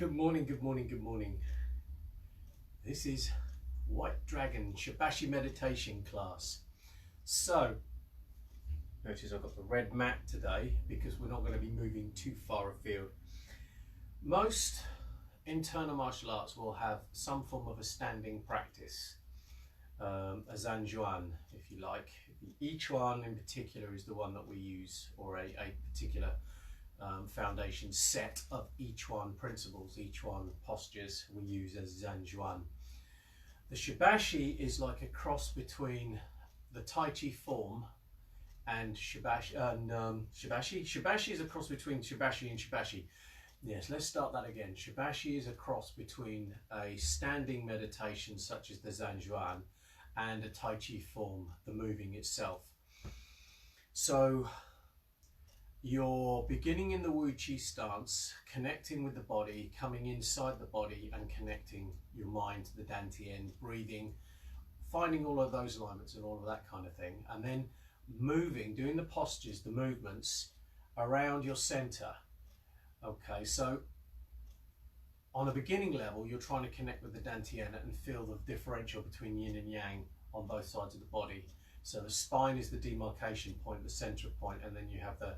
Good morning, good morning, good morning. This is White Dragon Shabashi meditation class. So, notice I've got the red mat today because we're not going to be moving too far afield. Most internal martial arts will have some form of a standing practice, a Zanjuan, if you like. Each one in particular is the one that we use, or a particular foundation set of each one principles, each one postures we use as Zanjuan. The Shabashi is like a cross between the Tai Chi form and Shabashi. Shabashi is a cross between Shabashi and Shabashi. Yes, let's start that again. Shabashi is a cross between a standing meditation such as the Zanjuan and a Tai Chi form, the moving itself. So you're beginning in the Wu Chi stance, connecting with the body, coming inside the body and connecting your mind to the Dantian, breathing, finding all of those alignments and all of that kind of thing, and then moving, doing the postures, the movements around your center. Okay, so on a beginning level, you're trying to connect with the Dantian and feel the differential between yin and yang on both sides of the body. So the spine is the demarcation point, the center point, and then you have the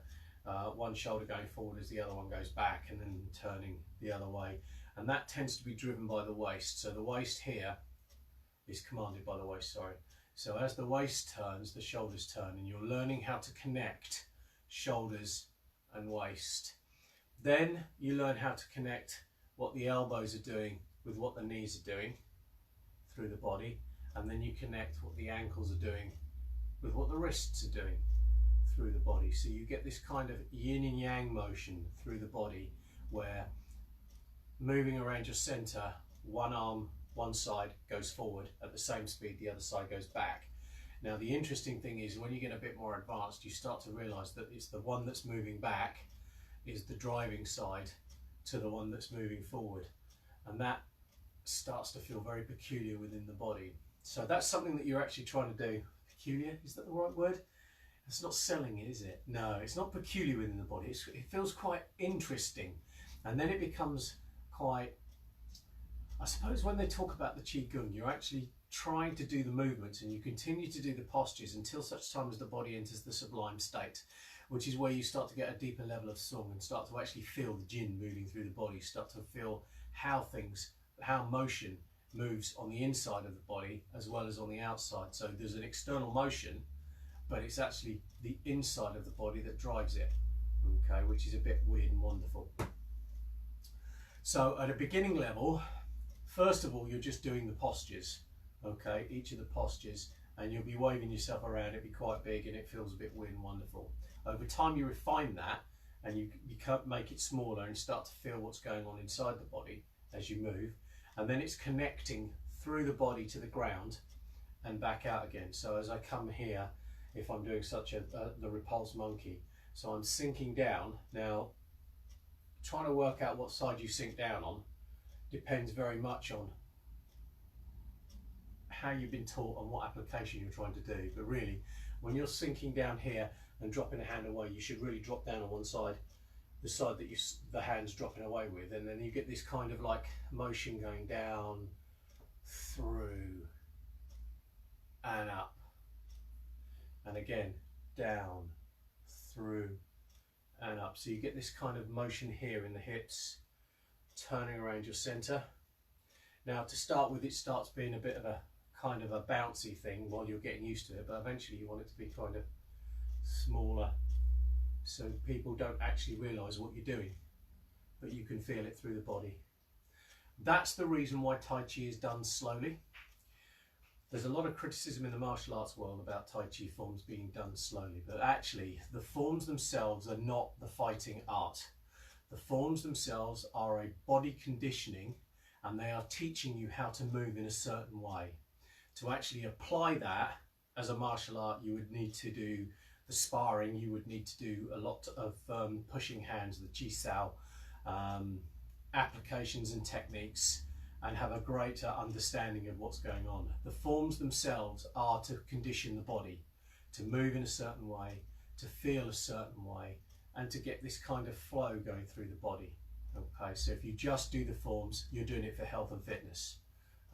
one shoulder going forward as the other one goes back, and then turning the other way, and that tends to be driven by the waist. So the waist here is commanded by the waist, sorry. So as the waist turns, the shoulders turn, and you're learning how to connect shoulders and waist. Then you learn how to connect what the elbows are doing with what the knees are doing through the body, and then you connect what the ankles are doing with what the wrists are doing through the body. So you get this kind of yin and yang motion through the body, where moving around your center, one arm, one side goes forward at the same speed, the other side goes back. Now the interesting thing is, when you get a bit more advanced, you start to realize that it's the one that's moving back is the driving side to the one that's moving forward, and that starts to feel very peculiar within the body. So that's something that you're actually trying to do. Peculiar, is that the right word? It's not selling it, is it? No, it's not peculiar within the body. It feels quite interesting, and then it becomes quite, I suppose when they talk about the Qigong, you're actually trying to do the movements and you continue to do the postures until such time as the body enters the sublime state, which is where you start to get a deeper level of song and start to actually feel the Jin moving through the body, start to feel how motion moves on the inside of the body as well as on the outside. So there's an external motion, but it's actually the inside of the body that drives it, okay, which is a bit weird and wonderful. So at a beginning level, first of all, you're just doing the postures, okay, each of the postures, and you'll be waving yourself around. It'll be quite big and it feels a bit weird and wonderful. Over time you refine that and you make it smaller and start to feel what's going on inside the body as you move, and then it's connecting through the body to the ground and back out again. So as I come here, if I'm doing the repulse monkey, so I'm sinking down. Now, trying to work out what side you sink down on depends very much on how you've been taught and what application you're trying to do. But really, when you're sinking down here and dropping a hand away, you should really drop down on one side, the side that the hand's dropping away with, and then you get this kind of like motion going down, through, and up. And again, down, through, and up. So you get this kind of motion here in the hips, turning around your center. Now to start with, it starts being a bit of a kind of a bouncy thing while you're getting used to it, but eventually you want it to be kind of smaller, so people don't actually realize what you're doing, but you can feel it through the body. That's the reason why Tai Chi is done slowly. There's a lot of criticism in the martial arts world about Tai Chi forms being done slowly, but actually the forms themselves are not the fighting art. The forms themselves are a body conditioning, and they are teaching you how to move in a certain way. To actually apply that as a martial art, you would need to do the sparring, you would need to do a lot of pushing hands, the Chi Sao, applications and techniques, and have a greater understanding of what's going on. The forms themselves are to condition the body, to move in a certain way, to feel a certain way, and to get this kind of flow going through the body. Okay, so if you just do the forms, you're doing it for health and fitness.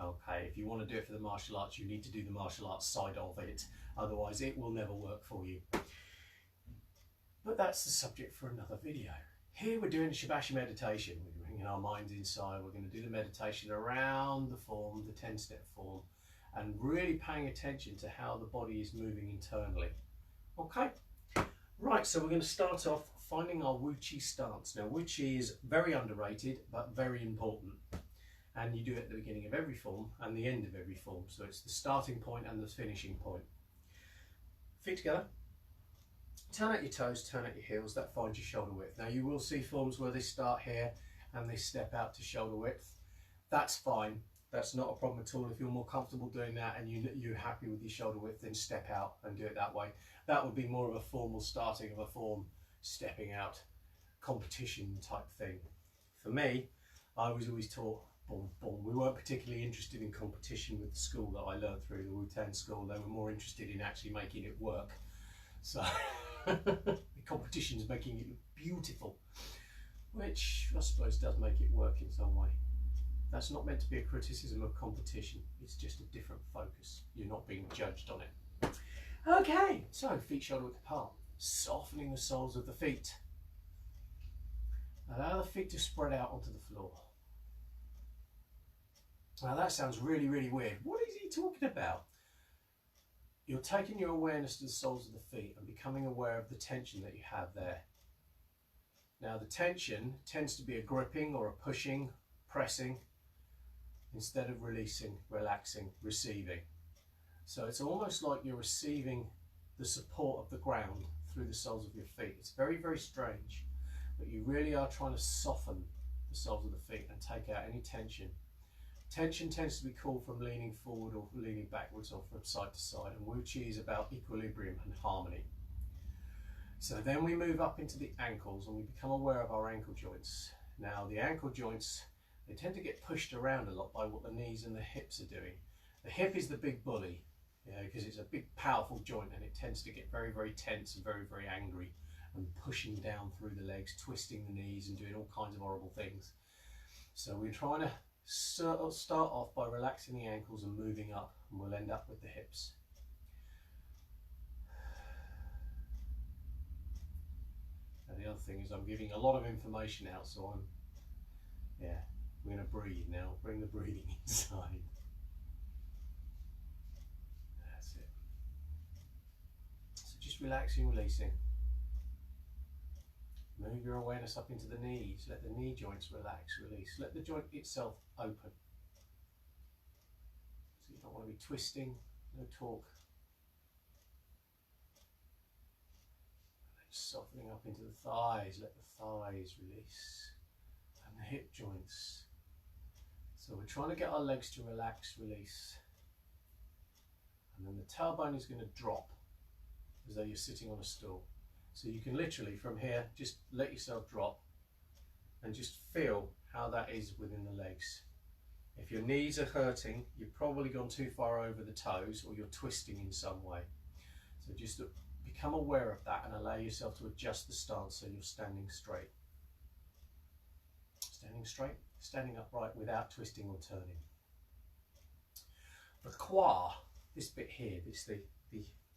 Okay, if you want to do it for the martial arts, you need to do the martial arts side of it. Otherwise, it will never work for you. But that's the subject for another video. Here we're doing a Shabashi meditation. We're bringing our minds inside. We're going to do the meditation around the form, the 10-step form, and really paying attention to how the body is moving internally. Okay? Right, so we're going to start off finding our Wu Chi stance. Now, Wu Chi is very underrated, but very important. And you do it at the beginning of every form and the end of every form. So it's the starting point and the finishing point. Feet together. Turn out your toes, turn out your heels. That finds your shoulder width. Now, you will see forms where they start here and they step out to shoulder width. That's fine. That's not a problem at all. If you're more comfortable doing that and you're happy with your shoulder width, then step out and do it that way. That would be more of a formal starting of a form, stepping out, competition type thing. For me, I was always taught, we weren't particularly interested in competition with the school that I learned through, the Wu-Tang school. They were more interested in actually making it work. So the competition's making it look beautiful, which I suppose does make it work in some way. That's not meant to be a criticism of competition. It's just a different focus. You're not being judged on it. Okay, so feet shoulder width apart, softening the soles of the feet. Allow the feet to spread out onto the floor. Now that sounds really, really weird. What is he talking about? You're taking your awareness to the soles of the feet and becoming aware of the tension that you have there. Now the tension tends to be a gripping or a pushing, pressing, instead of releasing, relaxing, receiving. So it's almost like you're receiving the support of the ground through the soles of your feet. It's very, very strange, but you really are trying to soften the soles of the feet and take out any tension. Tension tends to be called from leaning forward or leaning backwards or from side to side, and Wu Chi is about equilibrium and harmony. So then we move up into the ankles and we become aware of our ankle joints. Now the ankle joints, they tend to get pushed around a lot by what the knees and the hips are doing. The hip is the big bully, because it's a big powerful joint and it tends to get very, very tense and very, very angry and pushing down through the legs, twisting the knees and doing all kinds of horrible things. So we're trying to start off by relaxing the ankles and moving up, and we'll end up with the hips. And the other thing is I'm giving a lot of information out, so we're going to breathe now. Bring the breathing inside. That's it. So just relaxing, releasing. Move your awareness up into the knees. Let the knee joints relax, release. Let the joint itself open. So you don't want to be twisting, no torque. And then softening up into the thighs. Let the thighs release. And the hip joints. So we're trying to get our legs to relax, release. And then the tailbone is going to drop as though you're sitting on a stool. So you can literally from here just let yourself drop and just feel how that is within the legs. If your knees are hurting, you've probably gone too far over the toes or you're twisting in some way. So just become aware of that and allow yourself to adjust the stance so you're standing straight. Standing straight, standing upright without twisting or turning. The qua, this bit here, this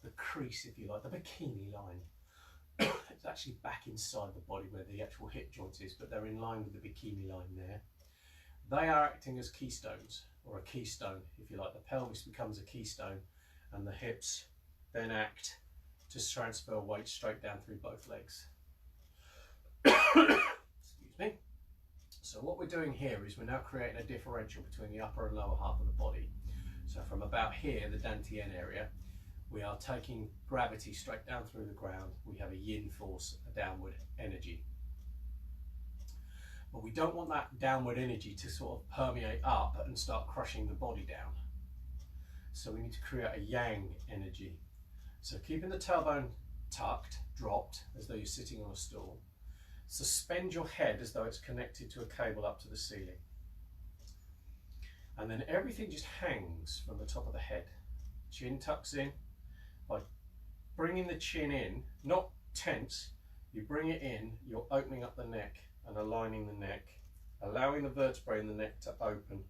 the crease, if you like, the bikini line. It's actually back inside the body where the actual hip joint is, but they're in line with the bikini line there. They are acting as keystones, or a keystone, if you like. The pelvis becomes a keystone and the hips then act to transfer weight straight down through both legs. Excuse me. So what we're doing here is we're now creating a differential between the upper and lower half of the body. So from about here, the dantian area, we are taking gravity straight down through the ground. We have a yin force, a downward energy. But we don't want that downward energy to sort of permeate up and start crushing the body down. So we need to create a yang energy. So keeping the tailbone tucked, dropped, as though you're sitting on a stool. Suspend your head as though it's connected to a cable up to the ceiling. And then everything just hangs from the top of the head. Chin tucks in. By bringing the chin in, not tense, you bring it in, you're opening up the neck and aligning the neck allowing the vertebrae in the neck to open.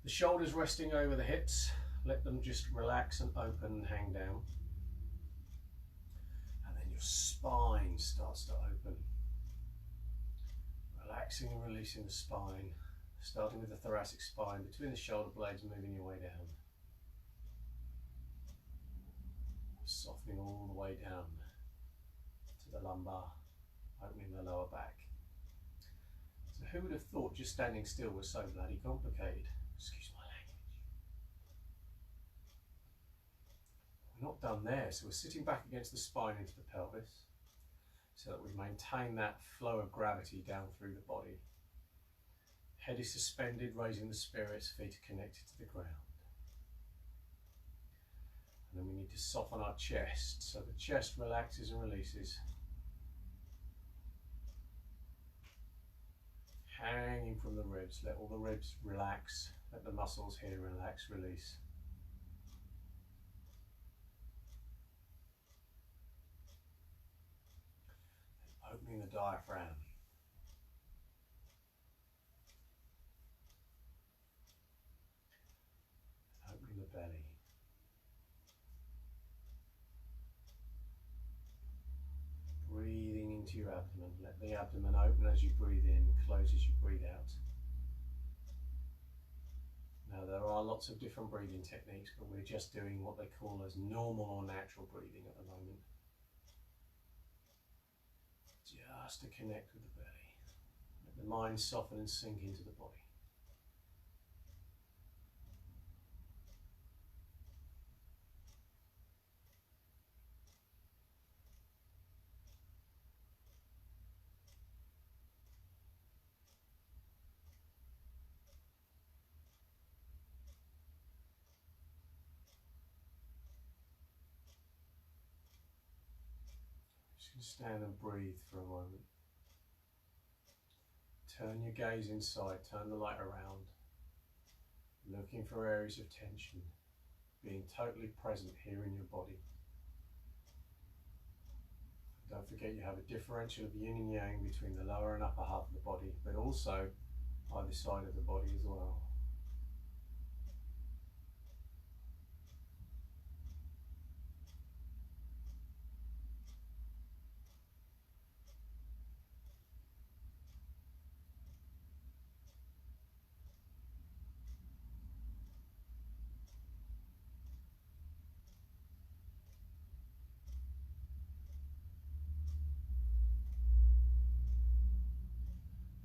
The shoulders resting over the hips, let them just relax and open and hang down. And then your spine starts to open. Relaxing and releasing the spine, starting with the thoracic spine, between the shoulder blades, moving your way down. Softening all the way down to the lumbar, opening the lower back. So who would have thought just standing still was so bloody complicated? Excuse my language. We're not done there, so we're sitting back against the spine into the pelvis so that we maintain that flow of gravity down through the body. Head is suspended, raising the spirits, feet are connected to the ground. And then we need to soften our chest, so the chest relaxes and releases. Hanging from the ribs, let all the ribs relax, let the muscles here relax, release. Opening the diaphragm. Opening the belly. Breathing into your abdomen. Let the abdomen open as you breathe in, close as you breathe out. Now there are lots of different breathing techniques, but we're just doing what they call as normal or natural breathing at the moment. Just to connect with the belly. Let the mind soften and sink into the body. Just going to stand and breathe for a moment. Turn your gaze inside, turn the light around, looking for areas of tension, being totally present here in your body. Don't forget you have a differential of yin and yang between the lower and upper half of the body, but also either side of the body as well.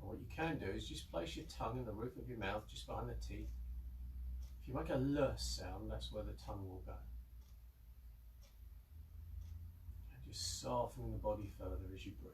What you can do is just place your tongue in the roof of your mouth, just behind the teeth. If you make a L sound, that's where the tongue will go. And just softening the body further as you breathe.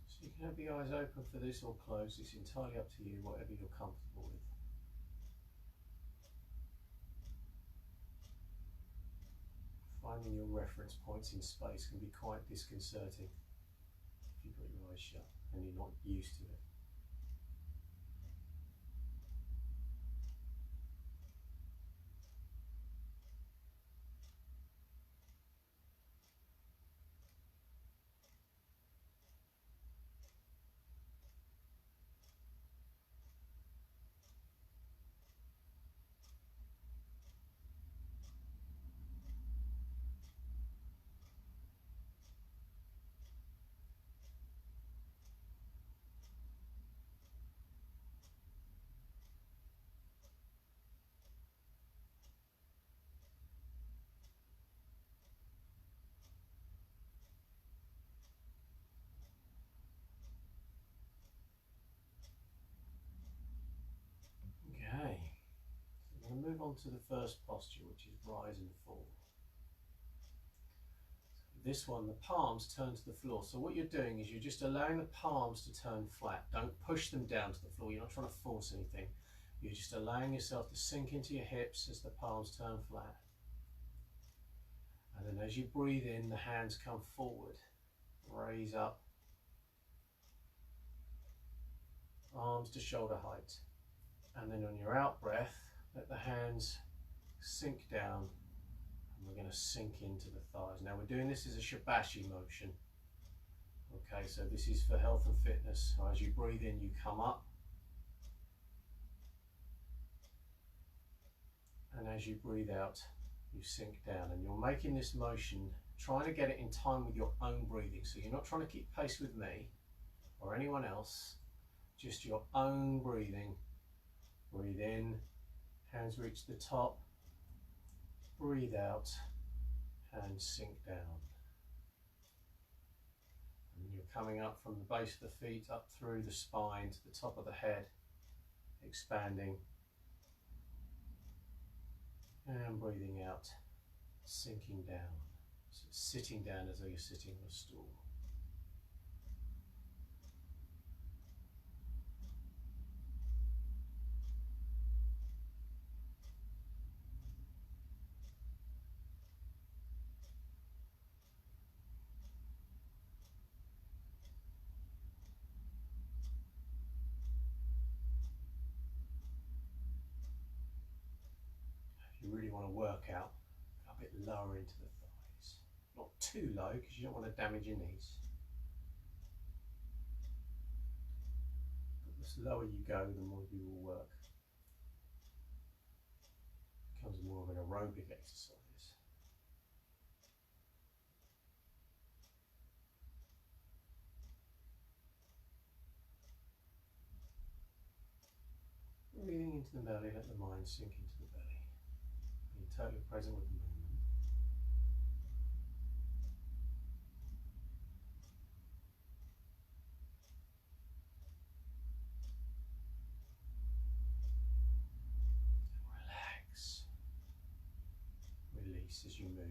So you can have the eyes open for this or closed, it's entirely up to you, whatever you're comfortable with. Finding your reference points in space can be quite disconcerting if you've got your eyes shut and you're not used to it. to the first posture, which is rise and fall. This one, the palms turn to the floor. So what you're doing is you're just allowing the palms to turn flat. Don't push them down to the floor. You're not trying to force anything. You're just allowing yourself to sink into your hips as the palms turn flat. And then as you breathe in, the hands come forward. Raise up. Arms to shoulder height. And then on your out breath, let the hands sink down. And we're going to sink into the thighs. Now we're doing this as a Shabashi motion. Okay, so this is for health and fitness. So as you breathe in, you come up. And as you breathe out, you sink down. And you're making this motion, trying to get it in time with your own breathing. So you're not trying to keep pace with me or anyone else, just your own breathing. Breathe in, hands reach the top. Breathe out, hands sink down. And you're coming up from the base of the feet, up through the spine to the top of the head, expanding. And breathing out, sinking down. So sitting down as though you're sitting on a stool. You really want to work out a bit lower into the thighs. Not too low because you don't want to damage your knees. But the lower you go, the more you will work. It becomes more of an aerobic exercise. Breathing into the belly, let the mind sink into the belly. Being totally present with the movement. Relax. Release as you move.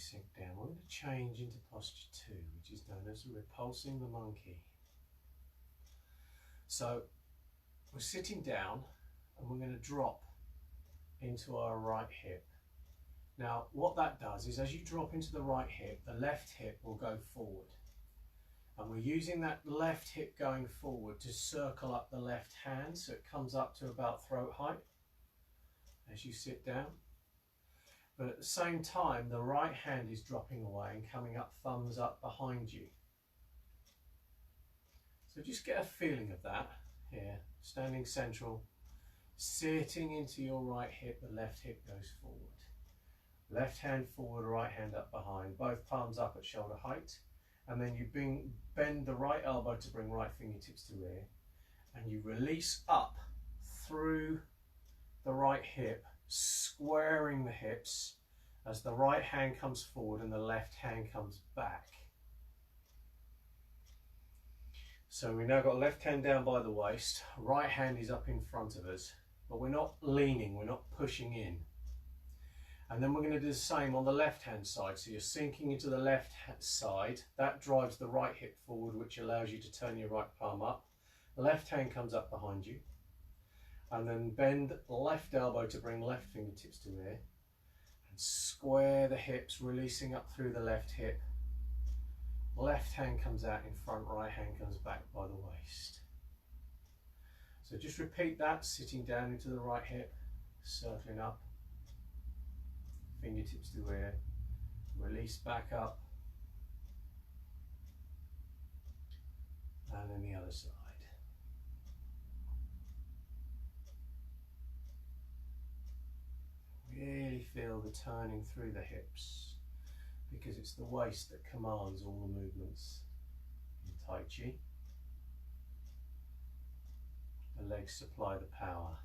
sink down, we're going to change into posture 2, which is known as repulsing the monkey. So we're sitting down and we're going to drop into our right hip. Now what that does is, as you drop into the right hip, the left hip will go forward. And we're using that left hip going forward to circle up the left hand so it comes up to about throat height as you sit down. But at the same time, the right hand is dropping away and coming up, thumbs up behind you. So just get a feeling of that here, standing central, sitting into your right hip, the left hip goes forward. Left hand forward, right hand up behind, both palms up at shoulder height. And then you bend the right elbow to bring right fingertips to ear, and you release up through the right hip, squaring the hips as the right hand comes forward and the left hand comes back. So we now got left hand down by the waist, right hand is up in front of us, but we're not leaning, we're not pushing in. And then we're going to do the same on the left hand side. So you're sinking into the left side, that drives the right hip forward, which allows you to turn your right palm up. The left hand comes up behind you, and then bend left elbow to bring left fingertips to ear, and square the hips, releasing up through the left hip. Left hand comes out in front, right hand comes back by the waist. So just repeat that, sitting down into the right hip, circling up. Fingertips to ear, release back up, and then the other side. Really feel the turning through the hips, because it's the waist that commands all the movements in Tai Chi. The legs supply the power.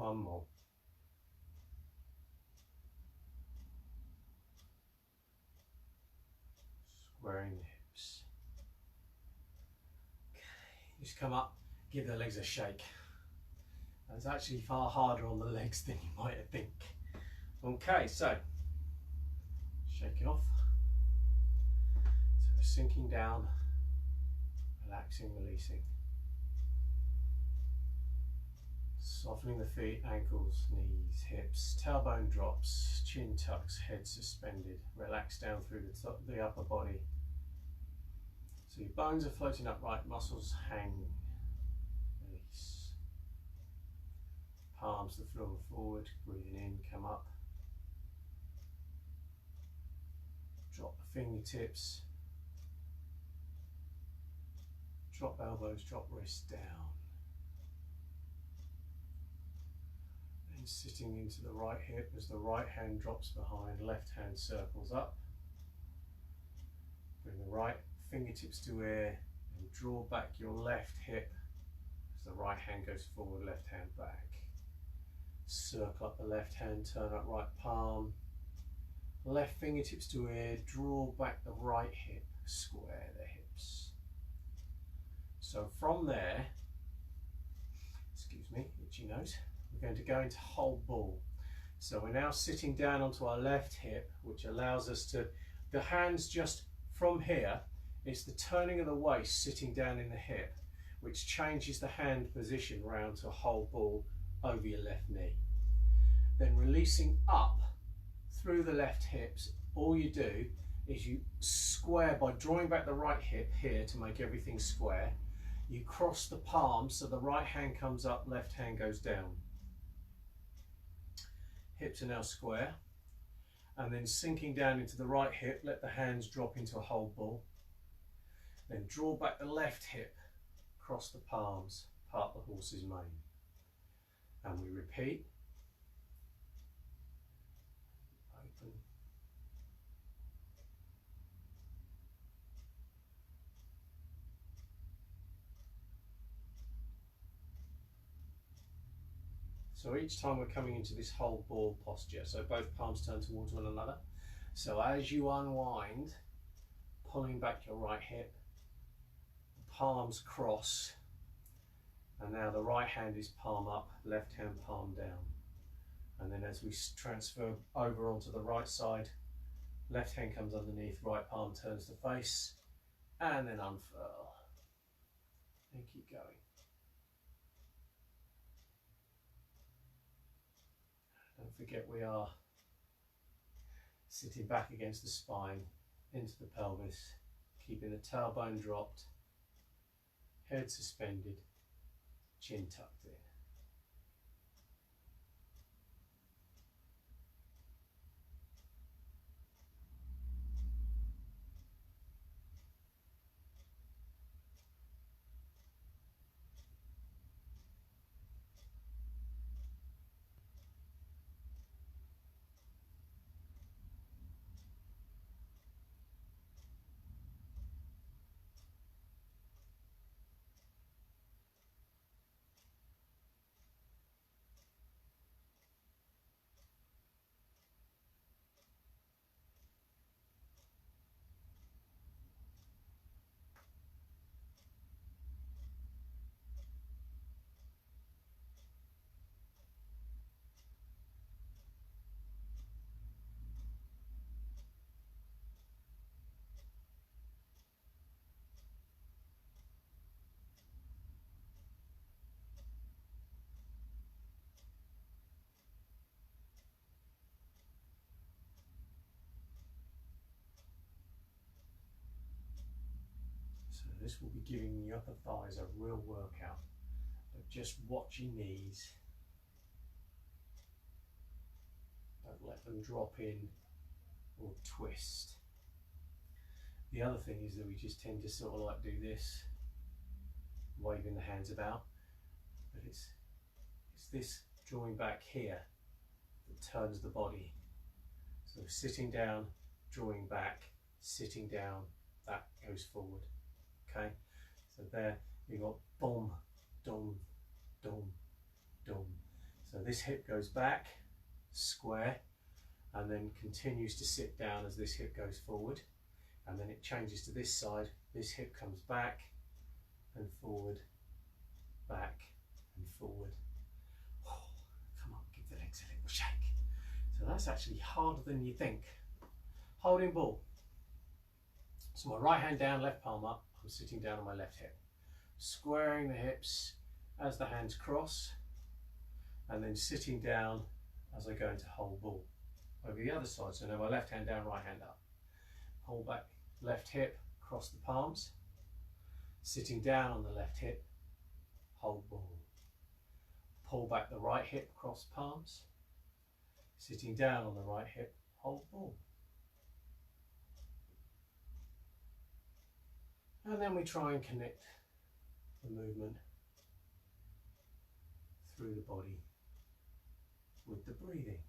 One more. Squaring the hips. Okay. Just come up, give the legs a shake. It's actually far harder on the legs than you might think. Okay, so shake it off. So sinking down, relaxing, releasing. Softening the feet, ankles, knees, hips, tailbone drops, chin tucks, head suspended. Relax down through the upper body. So your bones are floating upright, muscles hang. Release. Palms to the floor forward, breathing in, come up. Drop the fingertips. Drop elbows, drop wrists down. And sitting into the right hip as the right hand drops behind, left hand circles up. Bring the right fingertips to air and draw back your left hip as the right hand goes forward, left hand back. Circle up the left hand, turn up right palm. Left fingertips to air, draw back the right hip, square the hips. So from there, excuse me, itchy nose, we're going to go into whole ball. So we're now sitting down onto our left hip, which allows us to, the hands just from here, it's the turning of the waist sitting down in the hip, which changes the hand position round to a whole ball over your left knee. Then releasing up through the left hips, all you do is you square by drawing back the right hip here to make everything square. You cross the palms so the right hand comes up, left hand goes down. Hips are now square. And then sinking down into the right hip, let the hands drop into a whole ball. Then draw back the left hip, cross the palms, part the horse's mane. And we repeat. Open. So each time we're coming into this whole ball posture, so both palms turn towards one another. So as you unwind, pulling back your right hip, the palms cross, and now the right hand is palm up, left hand palm down. And then as we transfer over onto the right side, left hand comes underneath, right palm turns to face, and then unfurl. And keep going. Don't forget we are sitting back against the spine, into the pelvis, keeping the tailbone dropped, head suspended, chin tucked in. So this will be giving the upper thighs a real workout. But just watch your knees. Don't let them drop in or twist. The other thing is that we just tend to sort of like do this, waving the hands about, but it's this drawing back here that turns the body. So sitting down, drawing back, sitting down, that goes forward. Okay, so there you've got boom, dum, dum, dum. So this hip goes back, square, and then continues to sit down as this hip goes forward. And then it changes to this side. This hip comes back and forward, back and forward. Oh, come on, give the legs a little shake. So that's actually harder than you think. Holding ball. So my right hand down, left palm up. I'm sitting down on my left hip. Squaring the hips as the hands cross, and then sitting down as I go into hold ball. Over the other side, so now my left hand down, right hand up. Pull back, left hip, cross the palms. Sitting down on the left hip, hold ball. Pull back the right hip, cross palms. Sitting down on the right hip, hold ball. And then we try and connect the movement through the body with the breathing.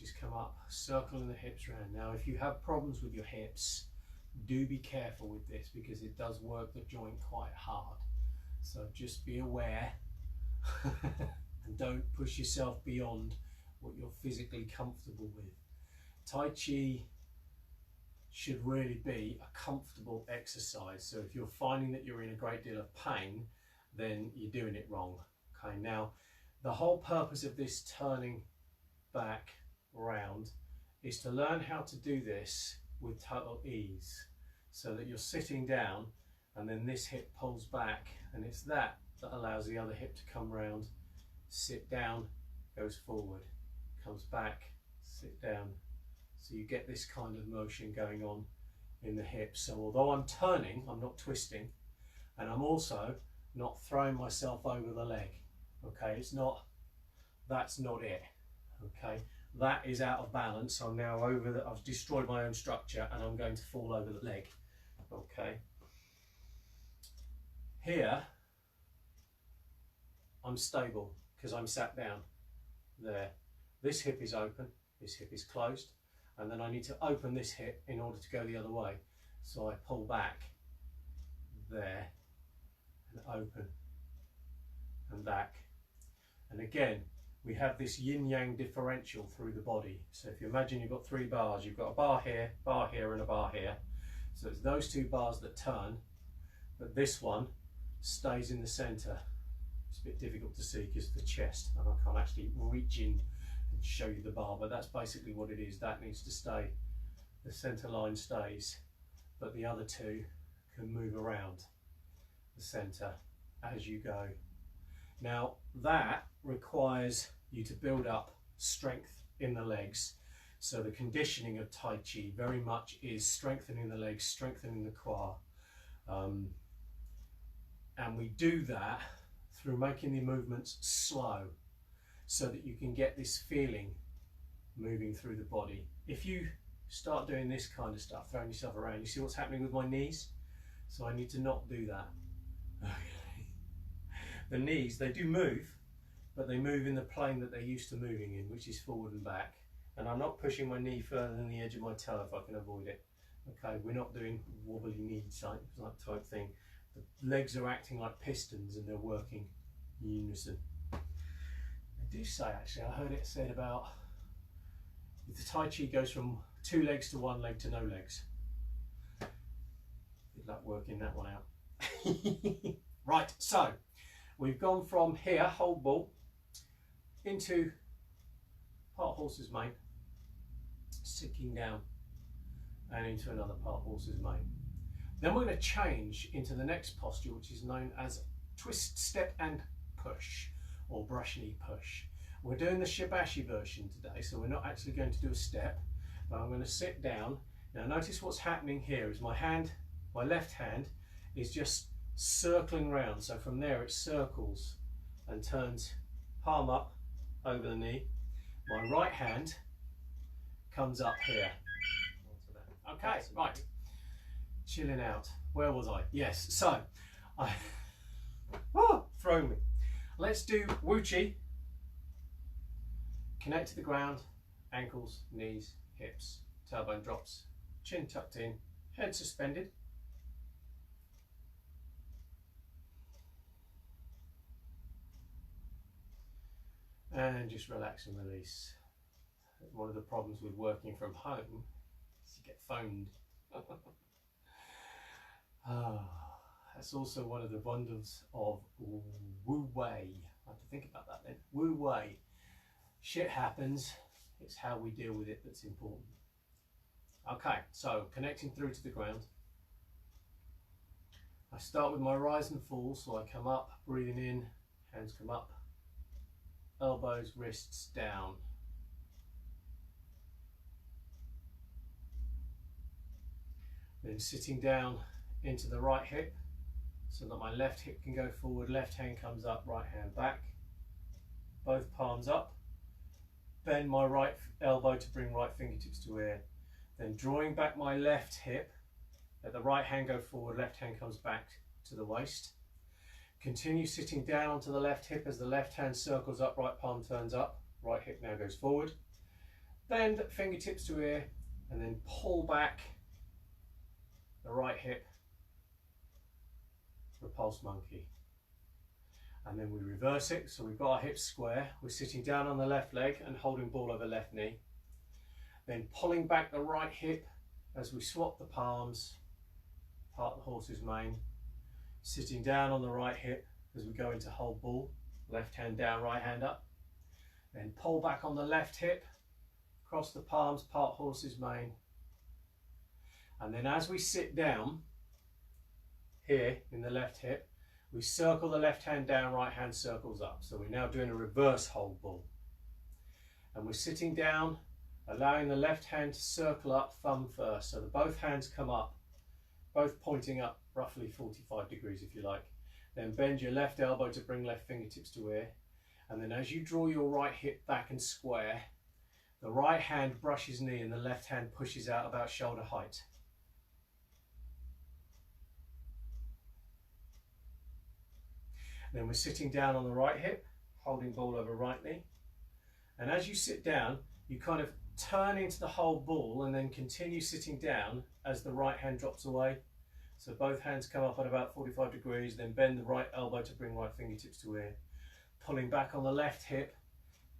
Just come up, circling the hips around. Now, if you have problems with your hips, do be careful with this because it does work the joint quite hard. So just be aware and don't push yourself beyond what you're physically comfortable with. Tai Chi should really be a comfortable exercise. So if you're finding that you're in a great deal of pain, then you're doing it wrong. Okay, now the whole purpose of this turning back round is to learn how to do this with total ease, so that you're sitting down and then this hip pulls back, and it's that allows the other hip to come round, sit down, goes forward, comes back, sit down. So you get this kind of motion going on in the hips. So although I'm turning, I'm not twisting, and I'm also not throwing myself over the leg. Okay, it's not, that's not it. Okay, that is out of balance. I'm now over the, I've destroyed my own structure and I'm going to fall over the leg. Okay, here I'm stable because I'm sat down there. This hip is open, this hip is closed, and then I need to open this hip in order to go the other way. So I pull back there and open and back. And again, we have this yin-yang differential through the body. So if you imagine you've got three bars, you've got a bar here, and a bar here. So it's those two bars that turn, but this one stays in the center. It's a bit difficult to see because of the chest, and I can't actually reach in and show you the bar, but that's basically what it is. That needs to stay, the center line stays, but the other two can move around the center as you go. Now that requires you to build up strength in the legs. So the conditioning of Tai Chi very much is strengthening the legs, strengthening the core. And we do that through making the movements slow so that you can get this feeling moving through the body. If you start doing this kind of stuff, throwing yourself around, you see what's happening with my knees? So I need to not do that. Okay. The knees, they do move, but they move in the plane that they're used to moving in, which is forward and back. And I'm not pushing my knee further than the edge of my toe if I can avoid it. Okay, we're not doing wobbly knee type thing. The legs are acting like pistons and they're working in unison. I do say, actually, I heard it said about if the Tai Chi goes from 2 legs to 1 leg to no legs. Good luck working that one out. Right, so we've gone from here, hold ball, into part horse's mane, sitting down, and into another part horse's mane. Then we're going to change into the next posture, which is known as twist, step and push, or brush knee push. We're doing the Shabashi version today, so we're not actually going to do a step, but I'm going to sit down. Now notice what's happening here is my hand, my left hand, is just circling round. So from there it circles and turns palm up over the knee. My right hand comes up here. Okay, right. Chilling out. Where was I? Yes, so throw me. Let's do Wu Chi. Connect to the ground, ankles, knees, hips, tailbone drops, chin tucked in, head suspended. And just relax and release. One of the problems with working from home is you get phoned. That's also one of the wonders of Wu Wei. I have to think about that then. Wu Wei. Shit happens, it's how we deal with it that's important. Okay, so connecting through to the ground. I start with my rise and fall, so I come up, breathing in, hands come up, elbows, wrists down. Then sitting down into the right hip so that my left hip can go forward, left hand comes up, right hand back, both palms up, bend my right elbow to bring right fingertips to ear, then drawing back my left hip, let the right hand go forward, left hand comes back to the waist. Continue sitting down onto the left hip as the left hand circles up, right palm turns up, right hip now goes forward. Bend fingertips to ear and then pull back the right hip, repulse monkey. And then we reverse it, so we've got our hips square, we're sitting down on the left leg and holding ball over left knee. Then pulling back the right hip as we swap the palms, part the horse's mane. Sitting down on the right hip as we go into hold ball, left hand down, right hand up. Then pull back on the left hip, cross the palms, part horse's mane. And then as we sit down here in the left hip, we circle the left hand down, right hand circles up. So we're now doing a reverse hold ball. And we're sitting down, allowing the left hand to circle up, thumb first. So that both hands come up, both pointing up roughly 45 degrees if you like. Then bend your left elbow to bring left fingertips to ear. And then as you draw your right hip back and square, the right hand brushes knee and the left hand pushes out about shoulder height. Then we're sitting down on the right hip, holding ball over right knee. And as you sit down, you kind of turn into the whole ball and then continue sitting down as the right hand drops away. So both hands come up at about 45 degrees, then bend the right elbow to bring right fingertips to ear. Pulling back on the left hip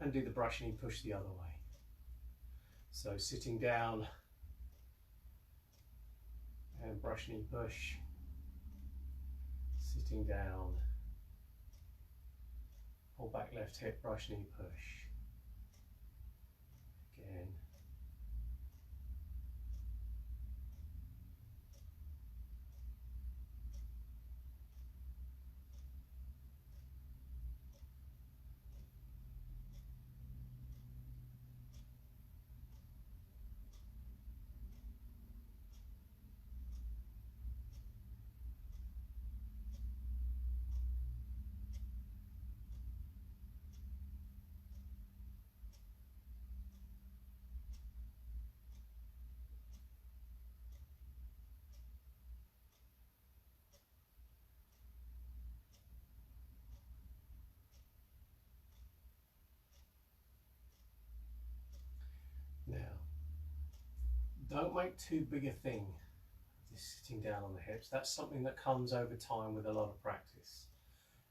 and do the brush knee push the other way. So sitting down and brush knee push, sitting down, pull back left hip, brush knee push, again. Now, don't make too big a thing of this sitting down on the hips. That's something that comes over time with a lot of practice.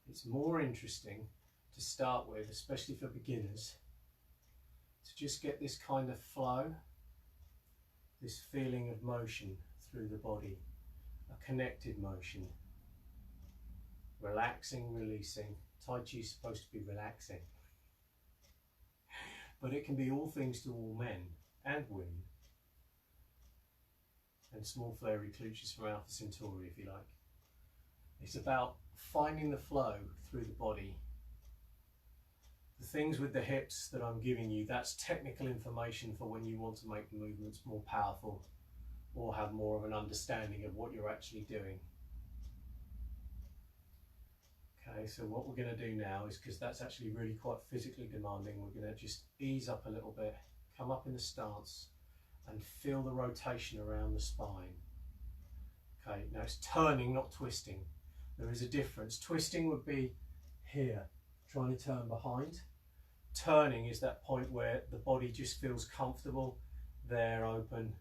It's more interesting to start with, especially for beginners, to just get this kind of flow, this feeling of motion through the body, a connected motion, relaxing, releasing. Tai Chi is supposed to be relaxing, but it can be all things to all men and women, and small flary cleaches from Alpha Centauri, if you like. It's about finding the flow through the body. The things with the hips that I'm giving you, that's technical information for when you want to make the movements more powerful or have more of an understanding of what you're actually doing. Okay, so what we're going to do now is, because that's actually really quite physically demanding, we're going to just ease up a little bit, come up in the stance and feel the rotation around the spine. Okay, now it's turning, not twisting. There is a difference. Twisting would be here, trying to turn behind. Turning is that point where the body just feels comfortable, there, open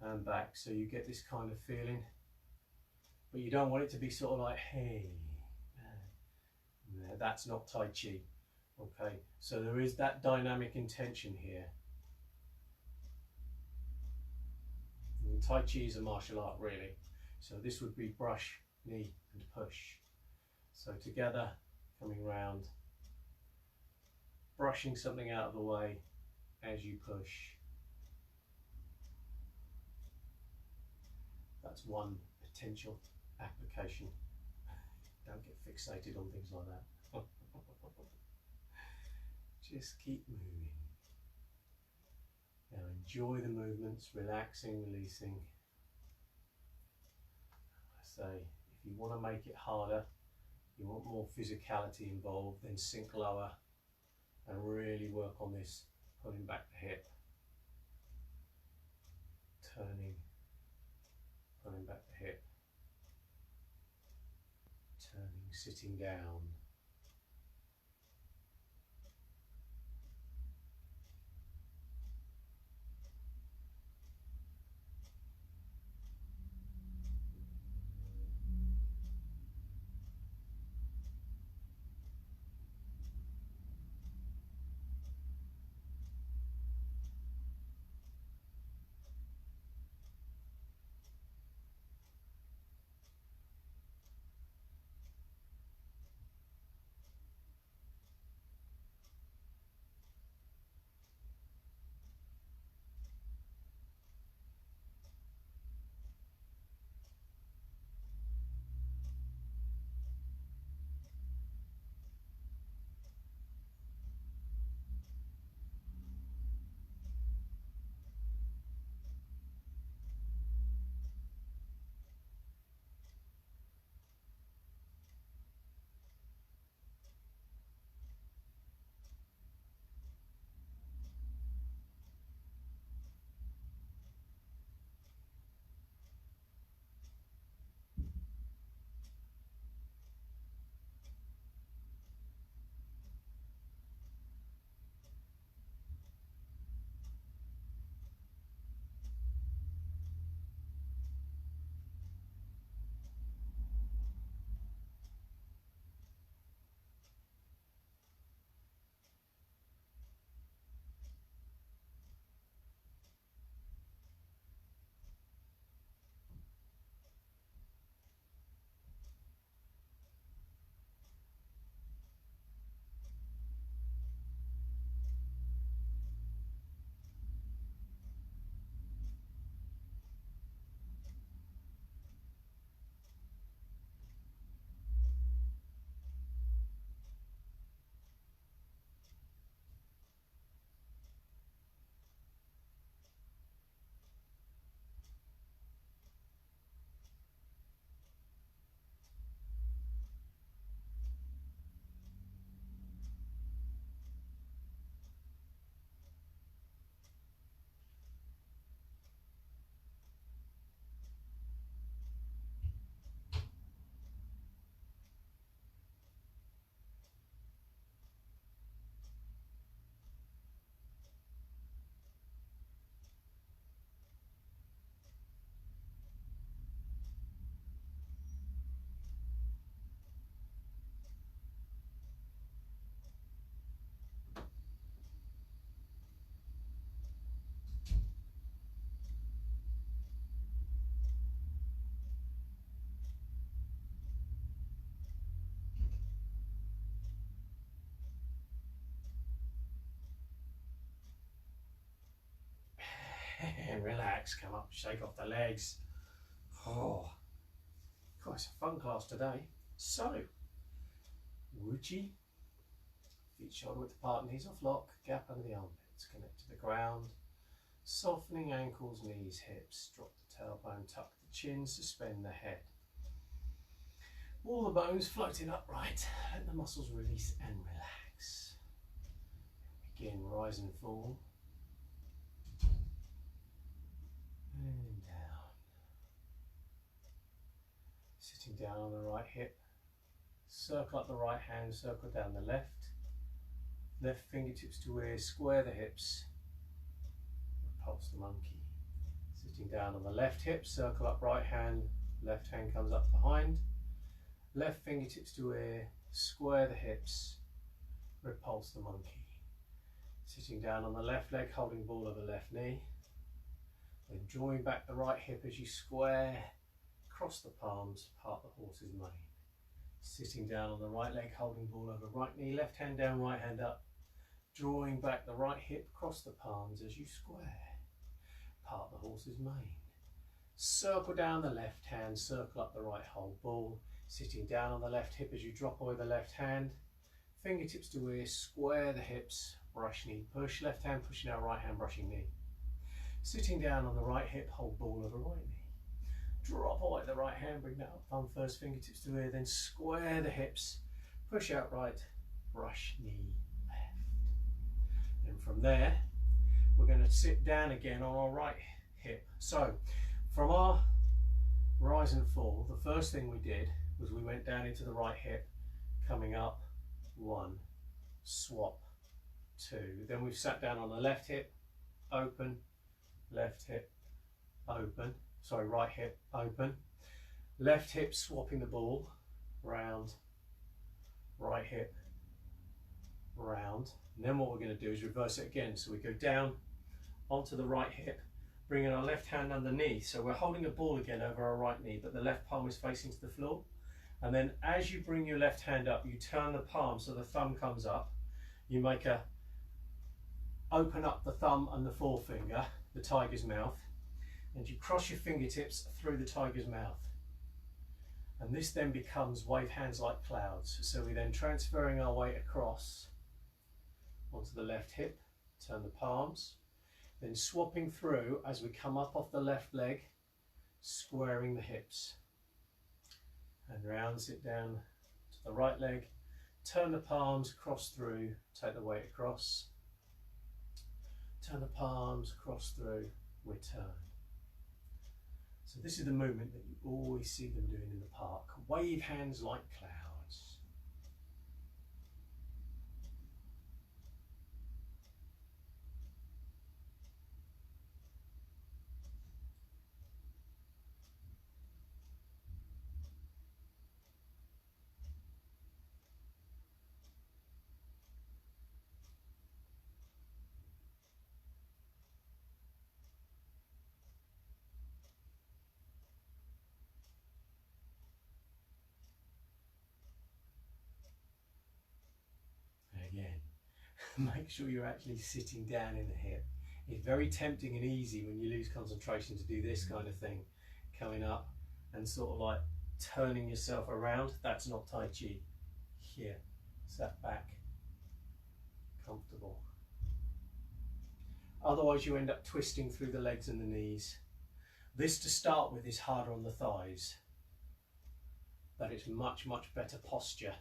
and back. So you get this kind of feeling, but you don't want it to be sort of like, hey, that's not Tai Chi. Okay, so there is that dynamic intention here. And Tai Chi is a martial art, really. So this would be brush, knee and push. So together, coming round, brushing something out of the way as you push. That's one potential application. Don't get fixated on things like that. Just keep moving. Now enjoy the movements, relaxing, releasing. I say, if you want to make it harder, you want more physicality involved, then sink lower and really work on this, pulling back the hip, turning, pulling back the hip, turning, sitting down. relax, come up, shake off the legs. Oh, God, it's a fun class today. So, Wuchi, feet shoulder width apart, knees off lock, gap under the armpits, connect to the ground. Softening ankles, knees, hips, drop the tailbone, tuck the chin, suspend the head. All the bones floating upright, let the muscles release and relax. Begin rise and fall. And down. Sitting down on the right hip. Circle up the right hand, circle down the left. Left fingertips to ears, square the hips. Repulse the monkey. Sitting down on the left hip, circle up right hand, left hand comes up behind. Left fingertips to ear, square the hips, repulse the monkey. Sitting down on the left leg, holding ball over left knee. Then drawing back the right hip as you square, cross the palms, part the horse's mane. Sitting down on the right leg, holding ball over right knee, left hand down, right hand up. Drawing back the right hip, cross the palms as you square, part the horse's mane. Circle down the left hand, circle up the right whole ball. Sitting down on the left hip as you drop away the left hand. Fingertips to ear, square the hips, brush knee, push. Left hand pushing out right hand, brushing knee. Sitting down on the right hip, hold ball over right knee. Drop away the right hand, bring that up, thumb first, fingertips to ear, then square the hips, push out right, brush knee, left. And from there, we're going to sit down again on our right hip. So, from our rise and fall, the first thing we did was we went down into the right hip, coming up, 1, swap, 2. Then we've sat down on the left hip, open, left hip, open, sorry, right hip, open, left hip swapping the ball, round, right hip, round. And then what we're going to do is reverse it again. So we go down onto the right hip, bringing our left hand underneath. So we're holding a ball again over our right knee, but the left palm is facing to the floor. And then as you bring your left hand up, you turn the palm so the thumb comes up. You make a open up the thumb and the forefinger, the tiger's mouth, and you cross your fingertips through the tiger's mouth. And this then becomes wave hands like clouds. So we're then transferring our weight across onto the left hip, turn the palms, then swapping through as we come up off the left leg, squaring the hips. And round, sit down to the right leg, turn the palms, cross through, take the weight across, turn the palms, cross through, return. So this is the movement that you always see them doing in the park. Wave hands like clouds. Again, make sure you're actually sitting down in the hip. It's very tempting and easy when you lose concentration to do this kind of thing, coming up and sort of like turning yourself around. That's not Tai Chi. Here, sat back, comfortable. Otherwise you end up twisting through the legs and the knees. This to start with is harder on the thighs, but it's much, much better posture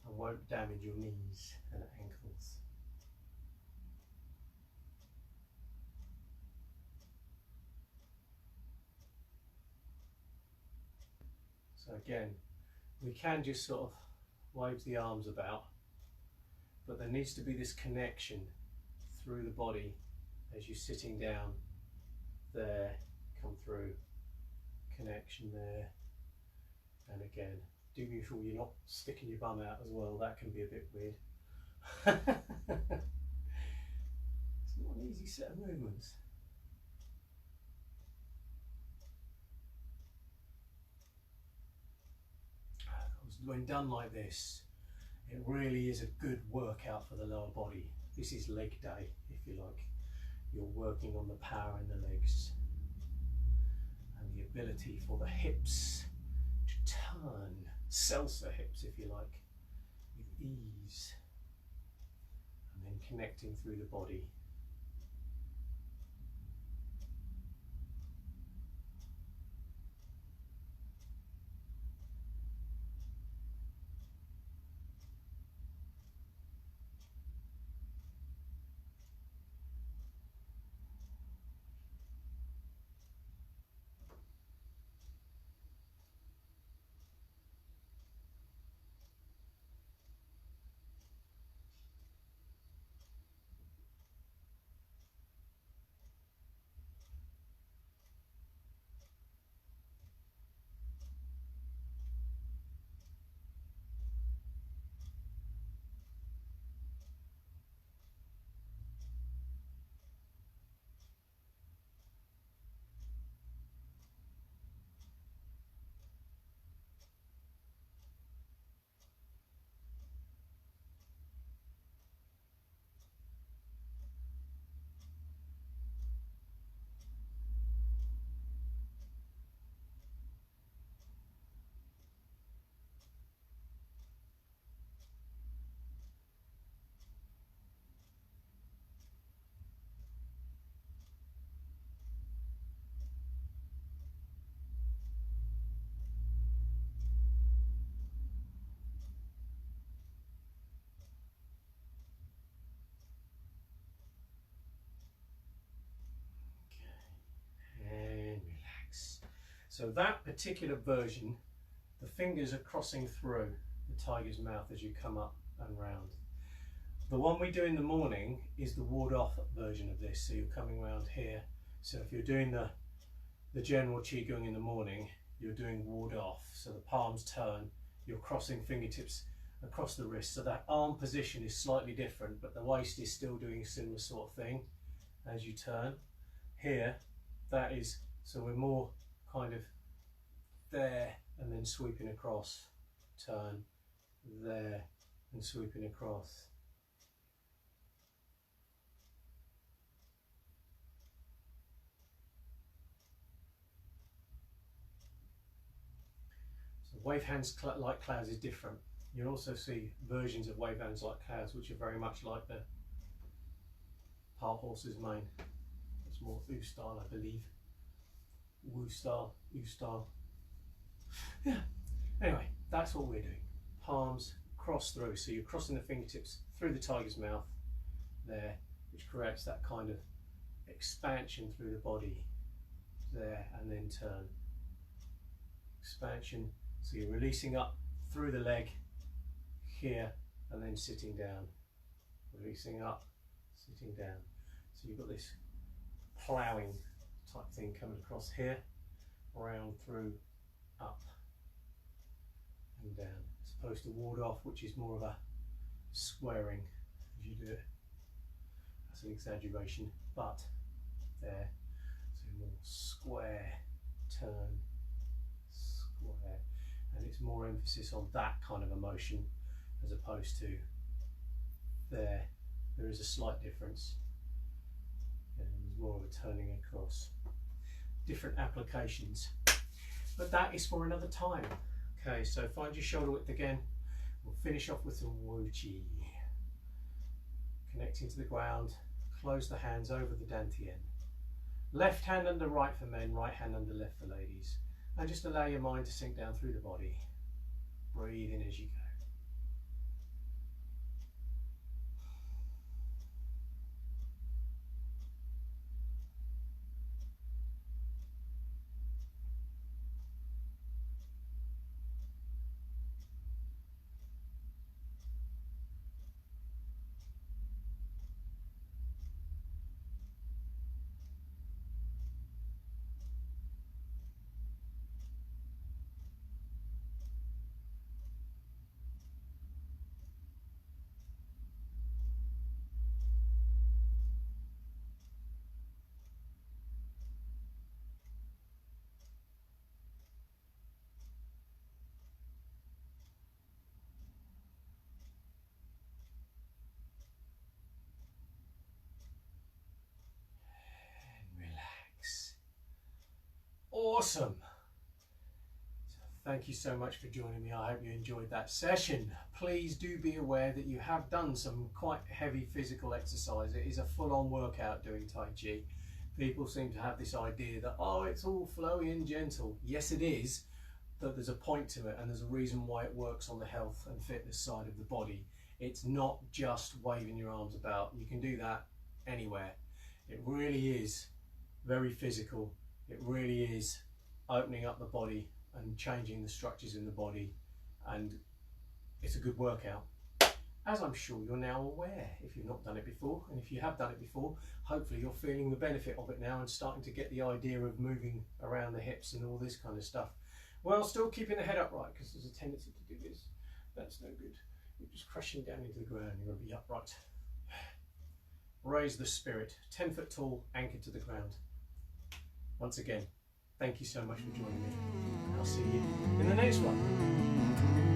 and won't damage your knees and ankles. So again, we can just sort of wave the arms about, but there needs to be this connection through the body as you're sitting down there, come through, connection there, and again, do make sure you're not sticking your bum out as well, that can be a bit weird. It's not an easy set of movements. When done like this, it really is a good workout for the lower body. This is leg day, if you like. you're working on the power in the legs and the ability for the hips to turn, salsa hips if you like, with ease, and then connecting through the body. And relax. So that particular version, the fingers are crossing through the tiger's mouth as you come up and round. The one we do in the morning is the ward off version of this. So you're coming round here. So if you're doing the general qigong in the morning, you're doing ward off. So the palms turn, you're crossing fingertips across the wrist. So that arm position is slightly different, but the waist is still doing a similar sort of thing as you turn. Here, that is, so we're more kind of there and then sweeping across, turn, there and sweeping across. So wave hands like clouds is different. You'll also see versions of wave hands like clouds which are very much like the part horse's mane. It's more U style, I believe. Wu style, U style. Yeah. Anyway, that's what we're doing. Palms cross through. So you're crossing the fingertips through the tiger's mouth there, which creates that kind of expansion through the body there, and then turn. Expansion. So you're releasing up through the leg here and then sitting down. Releasing up, sitting down. So you've got this ploughing type thing coming across here, round through, up and down, as opposed to ward off, which is more of a squaring as you do it. That's an exaggeration, but there. So more square, turn, square, and it's more emphasis on that kind of emotion as opposed to there. There is a slight difference. And there's more of a turning across. Different applications, but that is for another time. Okay, so find your shoulder width again. We'll finish off with some Wu Chi. Connecting to the ground, close the hands over the dantian. Left hand under right for men, right hand under left for ladies. And just allow your mind to sink down through the body. Breathe in as you go. Awesome. Thank you so much for joining me. I hope you enjoyed that session. Please do be aware that you have done some quite heavy physical exercise. It is a full-on workout doing Tai Chi. People seem to have this idea that, oh, it's all flowy and gentle. Yes, it is, but there's a point to it, and there's a reason why it works on the health and fitness side of the body. It's not just waving your arms about. You can do that anywhere. It really is very physical. It really is opening up the body and changing the structures in the body, and it's a good workout, as I'm sure you're now aware if you've not done it before. And if you have done it before, hopefully you're feeling the benefit of it now and starting to get the idea of moving around the hips and all this kind of stuff, while still keeping the head upright, because there's a tendency to do this. That's no good. You're just crashing down into the ground. You're going to be upright. Raise the spirit, 10 foot tall, anchored to the ground. Once again, thank you so much for joining me. I'll see you in the next one.